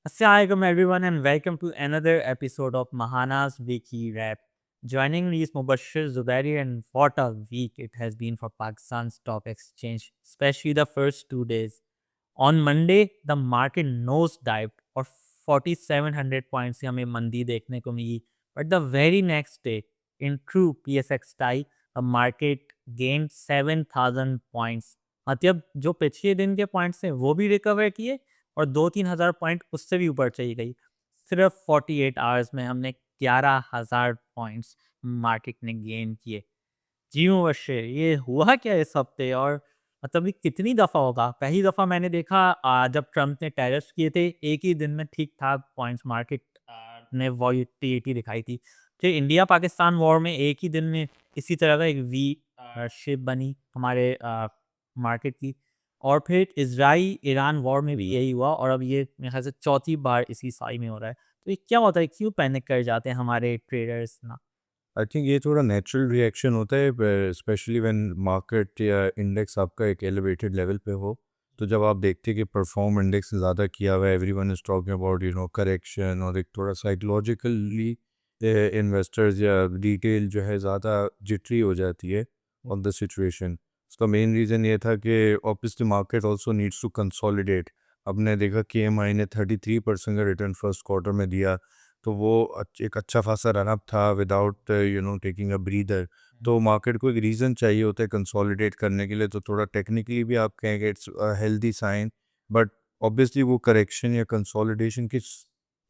Assalamualaikum everyone and welcome to another episode of Mahana's Weekly Wrap. Joining me is Mubashir Zubairi, and what a week it has been for Pakistan's stock exchange, especially the first 2 days. On Monday, the market nosedived और 4700 points से हमें मंदी देखने को मिली. But the very next day, in true PSX style, the market gained 7000 points. मतलब जो पिछले दिन के पॉइंट्स थे वो भी रिकवर किए और 2-3 हज़ार पॉइंट उससे भी ऊपर चली गई. सिर्फ 48 आवर्स में हमने 11,000 पॉइंट्स मार्केट ने गेन किए. जी मुबश्शिर, ये हुआ क्या इस हफ्ते और मतलब ये कितनी दफ़ा होगा? पहली दफ़ा मैंने देखा जब ट्रम्प ने टैरिफ्स किए थे, एक ही दिन में ठीक-ठाक पॉइंट्स मार्केट ने वॉलेटिलिटी दिखाई थी. फिर इंडिया पाकिस्तान वॉर में एक ही दिन में इसी तरह का एक वी शेप बनी हमारे मार्केट की. और फिर इज़राइल ईरान वॉर में भी यही हुआ और अब ये मेरे ख़्याल से चौथी बार इसी साल में हो रहा है. तो ये क्या होता है? क्यों पैनिक कर जाते हैं हमारे ट्रेडर्स ना? आई थिंक ये थोड़ा नेचुरल रिएक्शन होता है स्पेशली व्हेन मार्केट या इंडेक्स आपका एक एलिवेटेड लेवल पे हो. तो जब आप देखते हैं कि परफॉर्म इंडेक्स से ज़्यादा किया हुआ है, everyone is talking about correction, और एक थोड़ा साइकोलॉजिकली इन्वेस्टर्स या डिटेल जो है ज़्यादा जिटरी हो जाती है ऑन द सिचुएशन. उसका मेन रीज़न ये था कि obviously market also needs to consolidate. आपने देखा कि एम ने 33% का रिटर्न फर्स्ट क्वार्टर में दिया, तो वो एक अच्छा खासा रन अप था विदाउट टेकिंग अ ब्रीदर. तो मार्केट को एक रीज़न चाहिए होता है कंसोलिडेट करने के लिए. तो थोड़ा टेक्निकली भी आप कहेंगे it's a healthy sign, but obviously वो करेक्शन या कंसोलिडेशन किस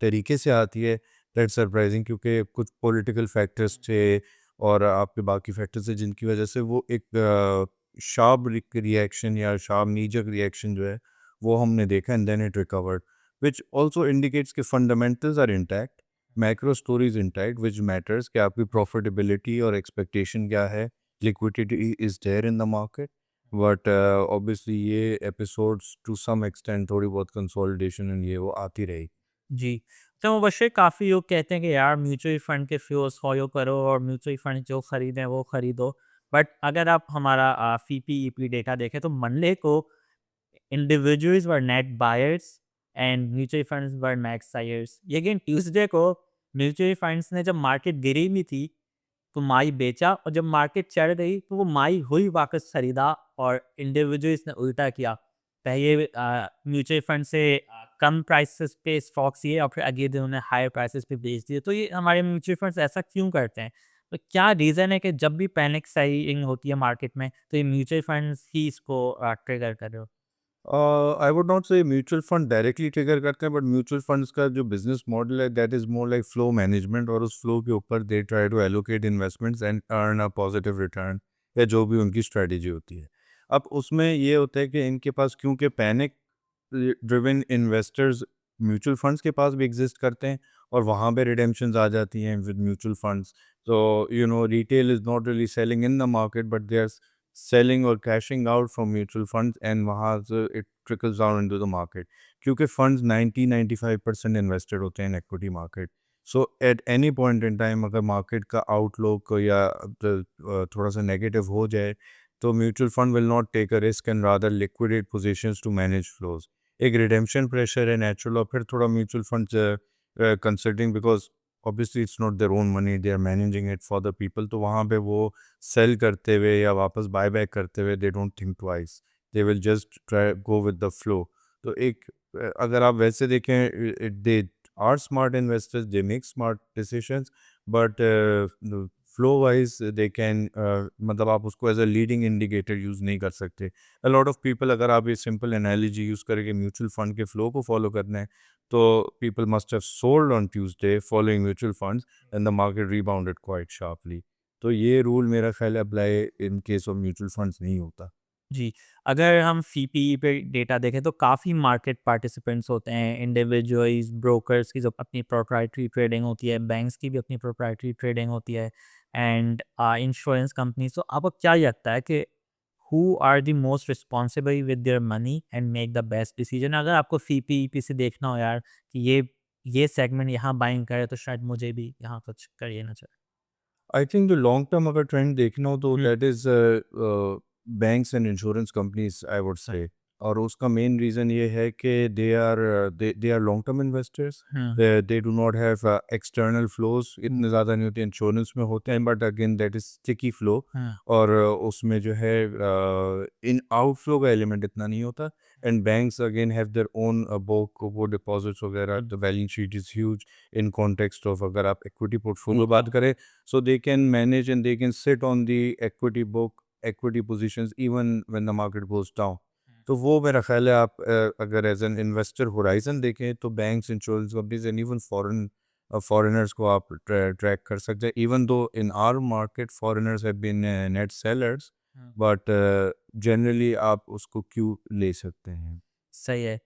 तरीके से आती है, दैट्स सरप्राइजिंग, क्योंकि कुछ पॉलिटिकल फैक्टर्स थे और आपके बाकी फैक्टर्स थे जिनकी वजह से वो एक शार्प रिएक्शन या शार्प नीजक रिएक्शन जो है वो हमने देखा, and then it recovered, which also indicates कि fundamentals are intact, macro story is intact, which matters कि आपकी profitability और expectation क्या है, liquidity is there in the market. But obviously ये episodes to some extent थोड़ी बहुत consolidation and ये वो आती रही. जी। तो मुबश्शिर, काफ़ी लोग कहते हैं कि यार म्यूचुअल फंड के फ्लोज़ फॉलो करो और म्यूचुअल फंड जो खरीदें वो खरीदो। बट अगर आप हमारा फीपी-ईपी डेटा देखें तो मंडे को individuals were net buyers and mutual funds were net sellers. लेकिन ट्यूसडे को म्यूचुअल फंड्स ने जब मार्केट गिरी भी थी तो माई बेचा और जब मार्केट चढ़ गई तो वो माई हुई वापस खरीदा और इंडिविजुअल्स ने उल्टा किया। पहले म्यूचुअल फंड से कम प्राइसेस पे स्टॉक्स लिए और फिर अगले दिन उन्हें हायर प्राइसेस पे बेच दिए। तो ये हमारे म्यूचुअल फंड्स ऐसा क्यों करते हैं? तो क्या रीज़न है कि जब भी पैनिक सेलिंग होती है मार्केट में तो ये म्यूचुअल फंड्स ही इसको ट्रिगर कर रहे हो? I would not say mutual fund directly trigger करते हैं, बट म्यूचुअल फंड्स का जो बिजनेस मॉडल है that is more like flow management, और उस फ्लो के ऊपर they try to allocate investments and earn a positive return, या जो भी उनकी स्ट्रेटजी होती है. अब उसमें ये होता है कि इनके पास क्योंकि panic driven investors mutual funds के पास भी एग्जिस्ट करते हैं, और वहाँ पे रिडेम्पशंस आ जाती हैं विद म्यूचुअल फंड्स. तो retail is not really selling in the market, but they are selling और cashing out from mutual funds, and वहाँ से it trickles down into the market, क्योंकि फंड्स 90-95% इन्वेस्टेड होते हैं in equity market. So at any point in time अगर market का outlook या थोड़ा सा नेगेटिव हो जाए, तो mutual fund will not take a risk and rather liquidate positions to manage flows. एक रिडेम्पशन प्रेशर है नेचुरल, और फिर थोड़ा mutual funds considering because obviously it's not their own money, they are managing it for the people, तो वहाँ पे वो cell करते हुए या वापस बाय बैक करते हुए they don't think twice, they will just try go with the flow. तो अगर आप वैसे देखें, they are smart investors, they make smart decisions, but flow wise they can, मतलब आप उसको as a leading indicator use नहीं कर सकते. अ लॉट ऑफ पीपल, अगर आप ये सिंपल एनालॉजी यूज़ करके म्यूचुअल फंड के फ्लो को फॉलो करना है, तो people must have sold on Tuesday following mutual funds, and the market rebounded quite sharply. तो ये रूल मेरा ख्याल है apply in case of mutual funds नहीं होता. जी, अगर हम सीपीई पे डेटा देखें तो काफ़ी मार्केट पार्टिसिपेंट्स होते हैं, इंडिविजुअल्स, ब्रोकर्स की जो अपनी प्रोप्राइटरी ट्रेडिंग होती है, बैंक्स की भी अपनी प्रोप्राइटरी ट्रेडिंग होती है एंड इंश्योरेंस कंपनीज. तो आपको क्या लगता है कि who are the most responsible with their money and make the best decision? अगर आपको सीपीई से देखना हो यार कि ये सेगमेंट यहाँ बाइंग करे तो शायद मुझे भी यहाँ कुछ कर लेना चाहिए. आई थिंक जो लॉन्ग टर्म अगर ट्रेंड देखना हो तो hmm, that is banks and insurance companies, I would say. और उसका मेन रीज़न ये है कि they are long term investors. हाँ, they do not have external flows, इतने ज़्यादा नहीं होते, इंश्योरेंस में होते हैं but again that is sticky flow. हाँ, और उसमें जो है इन आउटफ्लो का एलिमेंट इतना नहीं होता। And banks again have their own book, वो डिपॉजिट्स वगैरह, the balance sheet is huge in context of अगर आप इक्विटी पोर्टफोलियो बात करें, so they can manage and they can sit on the equity book, equity positions even when the market goes down। तो वो मेरा ख्याल है आप अगर एज एन इन्वेस्टर होराइजन देखें तो banks, insurance companies and even foreigners को आप ट्रैक कर सकते हैं। Even though in our market foreigners have been net sellers, हाँ। बट जनरली आप उसको क्यों ले सकते हैं। सही है।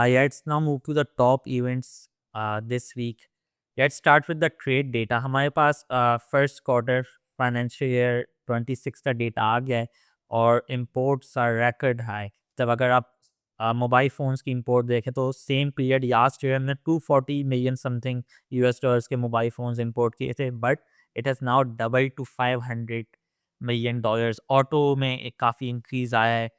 Let's now move to the top events this week. Let's start with the trade data. हमारे पास फर्स्ट क्वार्टर फाइनेंशियल ईयर 26 का डेटा आ गया है और इंपोर्ट्स आर रिकॉर्ड हाई। तब अगर आप मोबाइल फ़ोन्स की इंपोर्ट देखें तो सेम पीरियड लास्ट ईयर में 240 मिलियन समथिंग यूएस डॉलर्स के मोबाइल फ़ोन्स इंपोर्ट किए थे, but it has now double two 500 million dollars. Auto में एक काफ़ी इंक्रीज़ आया है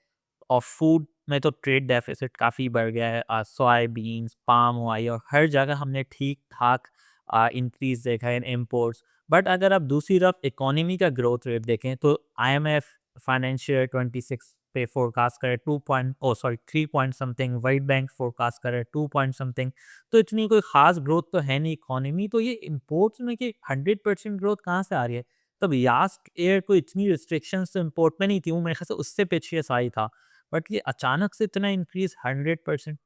और फूड में तो ट्रेड डेफिसिट काफ़ी बढ़ गया है। सोयाबीन्स, पाम ऑयल और हर जगह हमने ठीक-ठाक इंक्रीज़ देखा है इन इम्पोर्ट्स। बट अगर आप दूसरी तरफ इकोनॉमी का ग्रोथ रेट देखें तो आईएमएफ फाइनेंशियल 26 पे फोरकास्ट करे 3 point something, world bank forecast करे 2 पॉइंट समथिंग। तो इतनी कोई ख़ास ग्रोथ तो है नहीं इकोनॉमी, तो ये इम्पोर्ट्स में कि 100% ग्रोथ कहाँ से आ रही है? तब लास्ट ईयर कोई इतनी रिस्ट्रिक्शंस तो इम्पोर्ट में नहीं थी, वो मेरे ख्याल से उससे पीछे साल था। बट ये अचानक से इतना इंक्रीज़ 100%।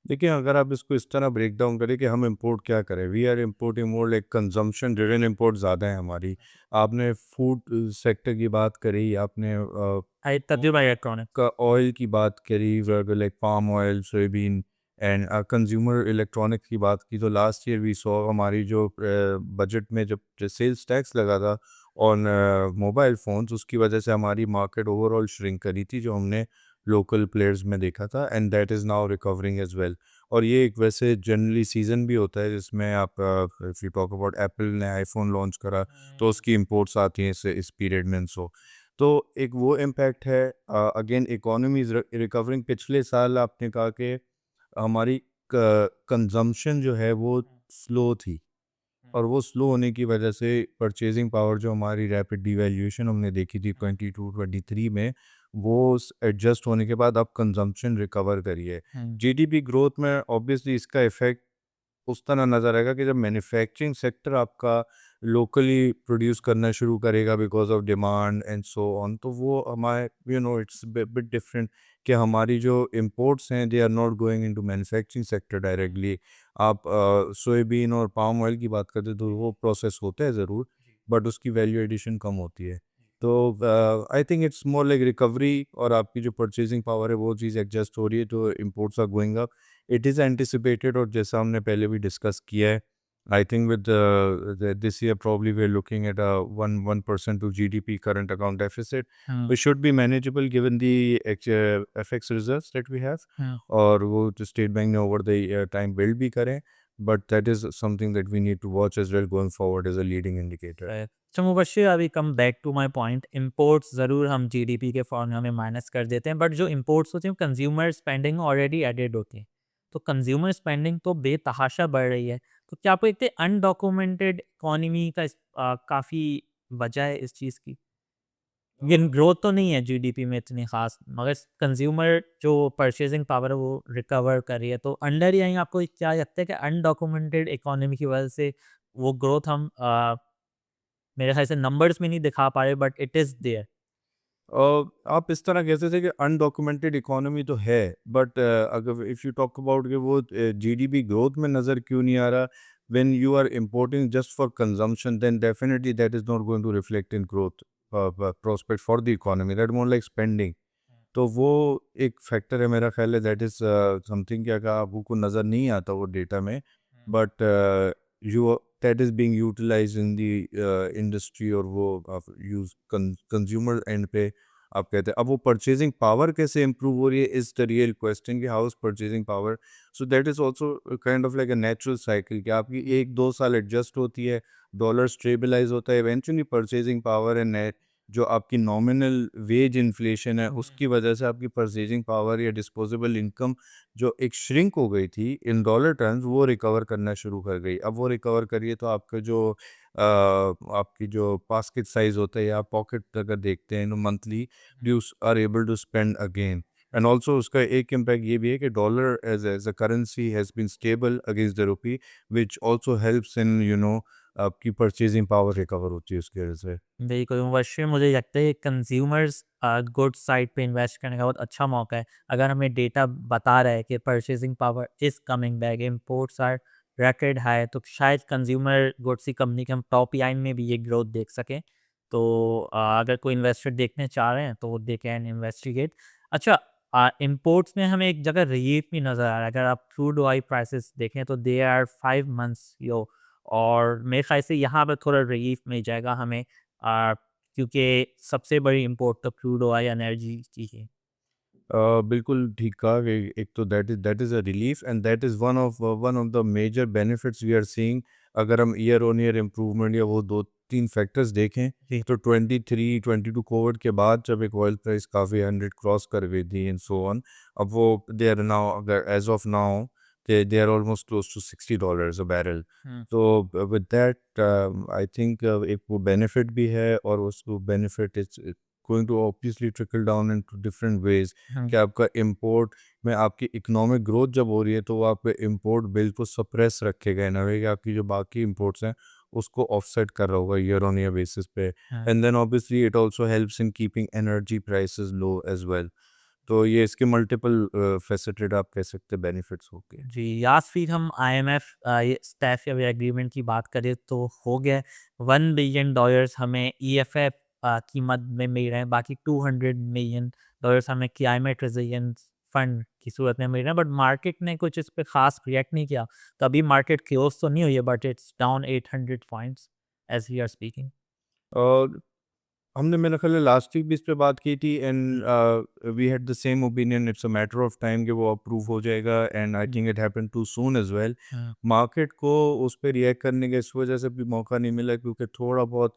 देखिए, अगर आप इसको इस तरह ब्रेक डाउन करें कि हम इंपोर्ट क्या करें, we are importing more like consumption driven import ज़्यादा है हमारी। आपने फूड सेक्टर की बात करी, आपने तजुर्बा इलेक्ट्रॉनिक। का ऑयल की बात करी, like palm oil, soybean and consumer electronics की बात की, तो लास्ट ईयर वी सॉ हमारी जो बजट में जब सेल्स टैक्स लगा था ऑन मोबाइल फ़ोन्स, उसकी वजह से हमारी मार्केट ओवरऑल श्रिंक करी थी, जो हमने लोकल प्लेयर्स में देखा था, and that is now recovering as well. और ये एक वैसे जनरली सीज़न भी होता है जिसमें आप if you talk about Apple ने आईफ़ोन लॉन्च करा, तो उसकी इंपोर्ट्स आती हैं इस पीरियड में। सो तो एक वो इम्पैक्ट है। Again economy is recovering. पिछले साल आपने कहा कि हमारी कंजम्पशन जो है वो स्लो थी, और वो स्लो होने की वजह से परचेजिंग पावर जो हमारी रैपिड डिवैल्यूएशन हमने देखी थी 22-23 में, वो एडजस्ट होने के बाद अब कंजम्पशन रिकवर करी है। हुँ, जीडीपी ग्रोथ में ऑब्वियसली इसका इफेक्ट उस तरह नज़र आएगा कि जब मैन्युफैक्चरिंग सेक्टर आपका लोकली प्रोड्यूस करना शुरू करेगा because of demand and so on, तो वो हमारे इट्स बिट डिफरेंट कि हमारी जो इंपोर्ट्स हैं they are not going into manufacturing sector directly. आप सोयाबीन और पाम ऑयल की बात करते तो वो प्रोसेस होता है ज़रूर, बट उसकी वैल्यू एडिशन कम होती है। तो I think it's more like recovery, और आपकी जो परचेजिंग पावर है वो चीज़ एडजस्ट हो रही है, तो imports are going up. It is anticipated, और जैसा हमने पहले भी डिस्कस किया है, I think with this year probably we are looking at a 1% to GDP current account deficit, हाँ, which should be manageable given the FX reserves that we have। हाँ। और वो जो स्टेट बैंक ने ओवर द टाइम बिल्ड भी करें, but that is something that we need to watch as well going forward as a leading indicator. तो मुबश्शिर, अभी come back to my point. Imports ज़रूर हम जीडीपी के फॉर्मूला में minus कर देते हैं, बट जो इंपोर्ट्स होती हैं वो कंज्यूमर स्पेंडिंग ऑलरेडी एडेड होती है। तो कंज्यूमर स्पेंडिंग तो बेतहाशा बढ़ रही है। तो क्या आपको एक अनडॉक्यूमेंटेड इकोनॉमी का काफ़ी वजह है इस चीज़ की? लेकिन ग्रोथ तो नहीं है जीडीपी में इतनी ख़ास, मगर कंज्यूमर जो परचेजिंग पावर है वो रिकवर कर रही है। तो अंडर यहीं आपको क्या लगता है कि अनडॉक्यूमेंटेड इकोनॉमी की वजह से वो ग्रोथ हम मेरे ख़्याल से नंबर्स में नहीं दिखा पा रहे, बट इट इज़ देयर। आप इस तरह कहते थे कि अनडॉक्यूमेंटेड इकोनॉमी तो है, बट अगर इफ़ यू टॉक अबाउट कि वो जीडीपी ग्रोथ में नज़र क्यों नहीं आ रहा, when you are importing just for consumption, then definitely that is not going to reflect in growth prospect for the economy, that more like spending. तो वो एक फैक्टर है, मेरा ख्याल है दैट इज़ समथिंग कि अगर आपको नज़र नहीं आता वो डेटा में, but you that is being utilized in the industry, और वो आप यूज़ कंज्यूमर एंड पे आप कहते हैं। अब वो परचेजिंग पावर कैसे इम्प्रूव हो रही है इज़ द रियल क्वेश्चन, कि how is purchasing power. So that is also kind of like a natural cycle कि आपकी 1-2 साल एडजस्ट होती है, डॉलर स्टेबलाइज होता है, इवेंचुअली परचेजिंग पावर एंड जो आपकी नॉमिनल वेज इन्फ्लेशन है हम्म, उसकी वजह से आपकी परचेजिंग पावर या डिस्पोजेबल इनकम जो एक श्रिंक हो गई थी इन डॉलर टर्म्स वो रिकवर करना शुरू कर गई। अब वो रिकवर करिए तो आपका जो आपकी जो बास्केट साइज होता है या पॉकेट अगर देखते हैं monthly you are able to spend again. And also उसका एक इम्पैक्ट ये भी है कि dollar as a currency has been stable against the rupee which also helps in आपकी परचेजिंग पावर रिकवर होती है उसकी वजह से। बिल्कुल, मुबश्शिर मुझे लगता है कंज्यूमर्स गुड्स साइड पे इन्वेस्ट करने का बहुत अच्छा मौका है। अगर हमें डेटा बता रहा है कि purchasing power is coming back, imports are record high, तो शायद कंज्यूमर गुड्स की कंपनी के हम टॉप लाइन में भी ये ग्रोथ देख सकें। तो अगर कोई इन्वेस्टर देखने चाह रहे हैं तो दे कैन इन्वेस्टिगेट। अच्छा, इम्पोर्ट्स में हमें एक जगह रिलीफ भी नज़र आ रहा है। अगर आप क्रूड ऑयल प्राइसेस देखें तो दे आर 5 मंथ्स लो, और मेरे ख़्याल से यहाँ पर थोड़ा रिलीफ मिल जाएगा हमें, क्योंकि सबसे बड़ी इम्पोर्ट तो क्रूड ऑयल एनर्जी की है। बिल्कुल ठीक कहा कि एक तो that is a relief and that is one of the major benefits we are seeing. अगर हम ईयर ऑन ईयर इम्प्रूवमेंट या वो 2-3 फैक्टर्स देखें जी। तो 23-22 कोविड के बाद जब एक ऑयल प्राइस काफ़ी 100 क्रॉस कर गई थी एंड सो ऑन, अब वो दे आर नाउ अगर as of now they are almost close to $60 a barrel. Hmm, तो विद दैट आई थिंक एक वो बेनिफिट भी है और उसको benefit it's going to obviously trickle down into different ways hmm, कि आपका इंपोर्ट में आपकी इकोनॉमिक ग्रोथ जब हो रही है तो वो आपके इंपोर्ट बिल को सप्रेस रखेगा इन अ वे कि आपकी जो बाकी इंपोर्ट्स हैं उसको ऑफसेट कर रहा होगा ईयर ऑन ईयर बेसिस पे। हाँ। And then obviously it also helps in keeping energy prices low as well. तो ये इसके मल्टीपल फेसेटेड आप कह सकते हैं बेनिफिट्स होंगे। जी, या फिर हम आईएमएफ ये स्टैफर्ड एग्रीमेंट की बात करें तो हो गया $1 बिलियन हमें ईएफएफ की मद में मिल रहे हैं, बाकी $200 मिलियन हमें क्लाइमेट रेजिलियंस फंड की सूरत में मिल रहे हैं, बट मार्केट ने कुछ इस पे खास रिएक्ट नहीं किया। तो अभी मार्केट क्लोज तो नहीं हुई है, but it's down 800 points as we are speaking. और हमने मेरा ख्याल है लास्ट वीक भी इस पे बात की थी and we had the same opinion it's a matter of time कि वो अप्रूव हो जाएगा and I hmm, think it happened too soon as well. हाँ, मार्केट को उस पे रिएक्ट करने का इस वजह से भी मौका नहीं मिला क्योंकि थोड़ा बहुत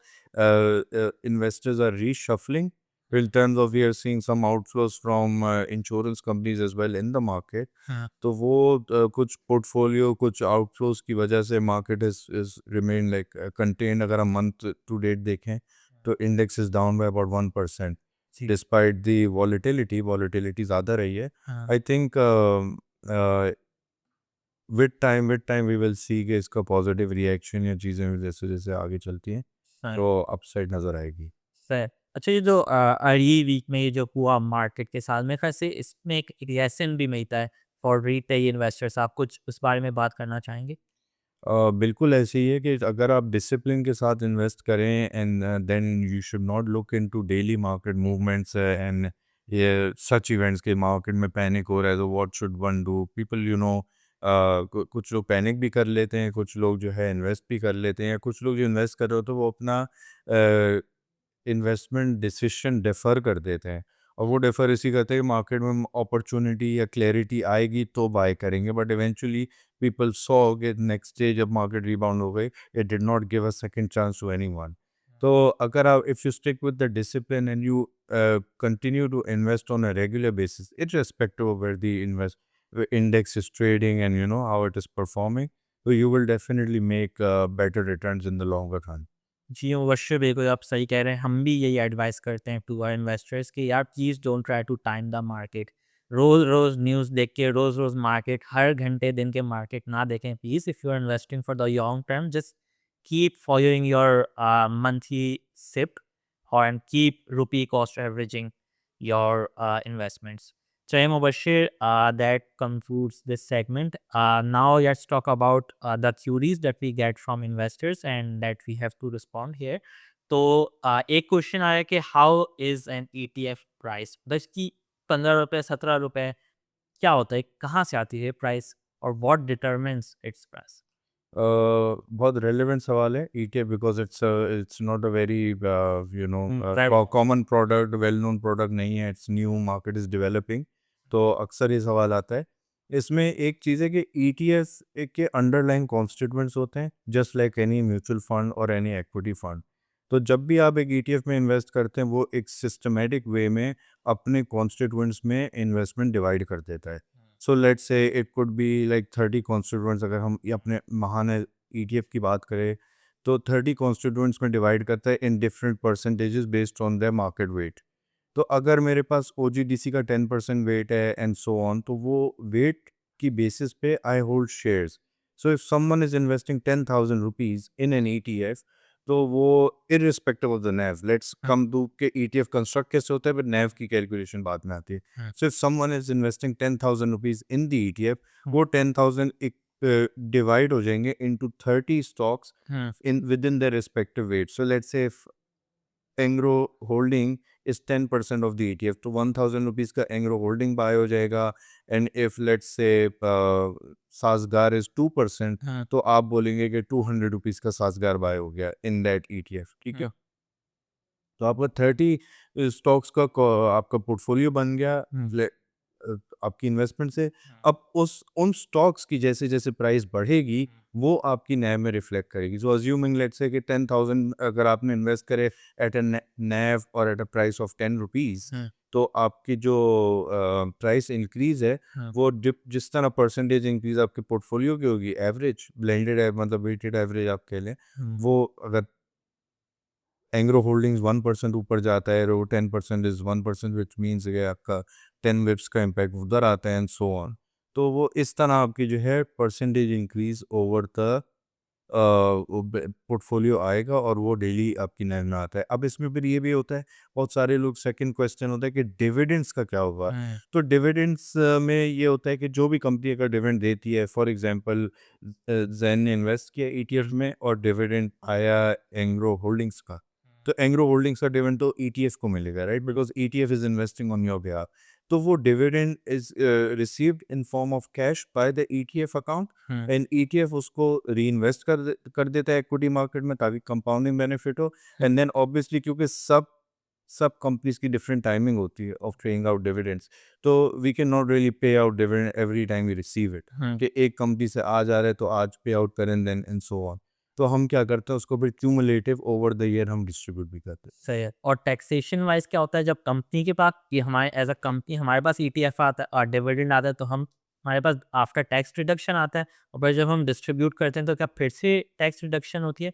investors are reshuffling in terms of we are seeing some outflows from insurance companies as well in the market। हाँ, तो वो कुछ पोर्टफोलियो कुछ आउटफ्लोज की वजह से market is remain like contained. अगर हम मंथ टू डेट देखें तो index is down by about 1% जी, डिस्पाइट दी वॉलीटिलिटी ज़्यादा रही है। हाँ, I think with time we will see कि इसका पॉजिटिव रिएक्शन या चीज़ें जैसे जैसे आगे चलती हैं हाँ। तो अपसाइड नज़र आएगी। सही। अच्छा, ये जो अर्ली वीक में ये जो हुआ मार्केट के साथ, मेरे ख्याल से इसमें एक लेसन भी मिलता है फॉर रिटेल इन्वेस्टर्स। आप कुछ उस बारे में बात करना चाहेंगे? बिल्कुल ऐसे ही है कि अगर आप डिसिप्लिन के साथ इन्वेस्ट करें and then you should not look into daily market movements and ये सच इवेंट्स के मार्केट में पैनिक हो रहा है तो what should one do people कुछ लोग पैनिक भी कर लेते हैं, कुछ लोग जो है इन्वेस्ट भी कर लेते हैं, कुछ लोग जो इन्वेस्ट कर रहे हो तो वो अपना इन्वेस्टमेंट डिसीजन डिफ़र कर देते हैं और वो डिफ़र इसी करते हैं कि मार्केट में अपॉर्चुनिटी या क्लैरिटी आएगी तो बाय करेंगे बट इवेंचुअली पीपल सॉ कि नेक्स्ट डे जब मार्केट रिबाउंड हो गई it did not give a second chance to anyone. तो अगर आप if you stick with the discipline and you continue to invest on a regular basis irrespective of where the index is trading and you know how it is performing, so you will definitely make better returns in the longer run। जी, अवश्य बिल्कुल आप सही कह रहे हैं। हम भी यही एडवाइस करते हैं टू आवर इन्वेस्टर्स कि यार please don't try to time the market. रोज़-रोज़ न्यूज़ देख के रोज़-रोज़ मार्केट, हर घंटे दिन के मार्केट ना देखें please. If you are investing for the long term, just keep following your monthly SIP and keep rupee cost averaging your investments. Chaim Mubashir, that concludes this segment. Now let's talk about the theories that we get from investors and that we have to respond here. तो एक question आया कि how is an ETF price, मतलब इसकी ₹15 ₹17 क्या होता है, कहाँ से आती है प्राइस, और व्हाट डिटरमिन्स इट्स प्राइस? बहुत रेलेवेंट सवाल है ETF because it's not a very very common product well known product नहीं है, it's new market is developing. तो अक्सर ये सवाल आता है। इसमें एक चीज़ है कि ईटीएफ के अंडरलाइन कॉन्स्टिट्यूएंट्स होते हैं just like any mutual fund और एनी इक्विटी फंड। तो जब भी आप एक ETF में इन्वेस्ट करते हैं वो एक सिस्टमेटिक वे में अपने कॉन्स्टिट्यूएंट्स में इन्वेस्टमेंट डिवाइड कर देता है। So let's say it could be like 30 constituents, अगर हम ये अपने महाना ETF की बात करें तो 30 कॉन्स्टिट्यूएंट्स में डिवाइड करता है in different percentages based on the market weight. तो अगर मेरे पास OGDC का 10% वेट है एंड सो ऑन, तो वो वेट की बेसिस पे I hold shares. So if someone is investing 10,000 rupees in an ETF, तो वो irrespective of the NAV, let's come to के ETF कंस्ट्रक्ट कैसे होता है, बट नैव की कैलकुलेशन बाद में आती है। सो if someone is investing 10,000 rupees in the ETF, वो 10,000 डिवाइड हो जाएंगे into 30 stocks in within their respective weight. So let's say if Engro holding is 10% of the ETF, तो 1,000 रुपीज़ का Engro holding buy हो जाएगा। And if let's say साजगार is 2%, तो आप बोलेंगे कि 200 रुपीज़ का साजगार बाय हो गया इन दैट ETF, ठीक है। तो आपका 30 स्टॉक्स का आपका पोर्टफोलियो बन गया आपकी इन्वेस्टमेंट से। अब उन स्टॉक्स की जैसे जैसे प्राइस बढ़ेगी वो आपकी नैव में रिफ्लेक्ट करेगी। सो अज्यूमिंग लेट्स से कि 10,000 अगर आपने इन्वेस्ट करे एट अ नैव और at a price of 10 rupees, तो आपकी जो प्राइस इंक्रीज है वो जिस तरह परसेंटेज इंक्रीज आपके पोर्टफोलियो की होगी, एवरेज ब्लेंडेड मतलब वेटेड एवरेज आप कह लें, वो अगर एंग्रो होल्डिंग्स 1% ऊपर जाता है, वो 10% इज 1%, विच मीन्स आपका 10 विप्स का इम्पैक्ट उधर आता है एंड सो ऑन। तो वो इस तरह आपकी जो है percentage increase over the portfolio आएगा और वो डेली आपकी नैव में आता है। अब इसमें फिर ये भी होता है, बहुत सारे लोग सेकंड क्वेश्चन होता है कि डिविडेंड्स का क्या होगा। तो डिविडेंड्स में ये होता है कि जो भी कंपनी अगर डिविडेंड देती है, फॉर एग्जांपल जैन ने इन्वेस्ट किया ETF में और डिविडेंड आया एंग्रो होल्डिंग्स का, तो एंग्रो होल्डिंग्स का डिविडेंड तो ETF को मिलेगा, right, because ETF is investing on your behalf. तो वो dividend is received in form of cash by the ETF account, and ETF उसको री इन्वेस्ट कर देता है इक्विटी मार्केट में ताकि कंपाउंडिंग बेनिफिट हो। एंड देन ऑब्वियसली क्योंकि सब कंपनीज की डिफरेंट टाइमिंग होती है ऑफ पेइंग आउट डिविडेंड्स, तो we can not really pay out dividend every time we receive it, कि एक कंपनी से आज आ रहा है तो आज पे आउट करें देन एंड सो ऑन। तो हम क्या करते हैं उसको फिर क्यूमुलेटिव ओवर द ईयर हम डिस्ट्रीब्यूट भी करते हैं। सही है। और टैक्सेशन वाइज क्या होता है जब कंपनी के पास, कि हमारे एज अ कंपनी हमारे पास ETF आता है और डिविडेंड आता है, तो हम हमारे पास आफ्टर टैक्स रिडक्शन आता है, और फिर जब हम डिस्ट्रीब्यूट करते हैं तो क्या फिर से टैक्स रिडक्शन होती है?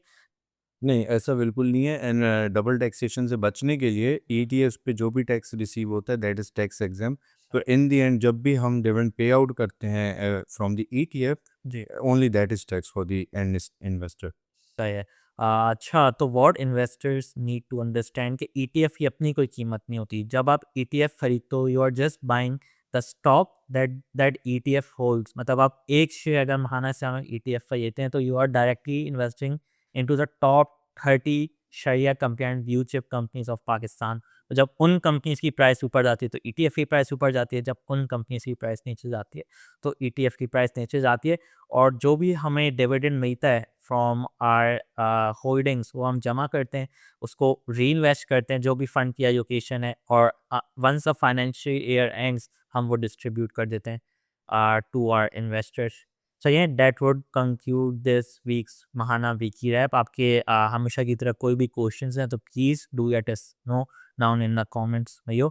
नहीं, ऐसा बिल्कुल नहीं है। एंड डबल टैक्सेशन से बचने के लिए ETFs पे जो भी टैक्स रिसीव होता है दैट इज़ टैक्स एग्जेम्प्ट। तो इन द एंड जब भी हम डिविडेंड पे आउट करते हैं फ्रॉम द ETF, जी, only that is tax for the end investor. सही है। अच्छा, तो what investors need to understand कि ETF की अपनी कोई कीमत नहीं होती। जब आप ETF खरीदते हो, you are just buying the stock that that ETF holds. मतलब आप एक शेयर अगर महाना से हम ETF खरीदते हैं तो you are directly investing into the top 30 शरिया compliant blue chip companies of Pakistan. तो जब उन कंपनीज की प्राइस ऊपर जाती है तो ETF की प्राइस ऊपर जाती है, जब उन कंपनीज की प्राइस नीचे जाती है तो ETF की प्राइस नीचे जाती है। और जो भी हमें डिविडेंड मिलता है फ्रॉम आर होल्डिंग्स, वो हम जमा करते हैं, उसको री इन्वेस्ट करते हैं जो भी फंड की एलोकेशन है, और once a financial year ends हम वो डिस्ट्रीब्यूट कर देते हैं टू आर इन्वेस्टर्स। सो ये that would conclude this week's महाना वीकी रैप। आपके हमेशा की तरह कोई भी क्वेश्चंस हैं तो please do let us know down in the comments भैया।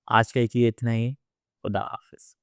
आज के लिए इतना ही। खुदा हाफिज़।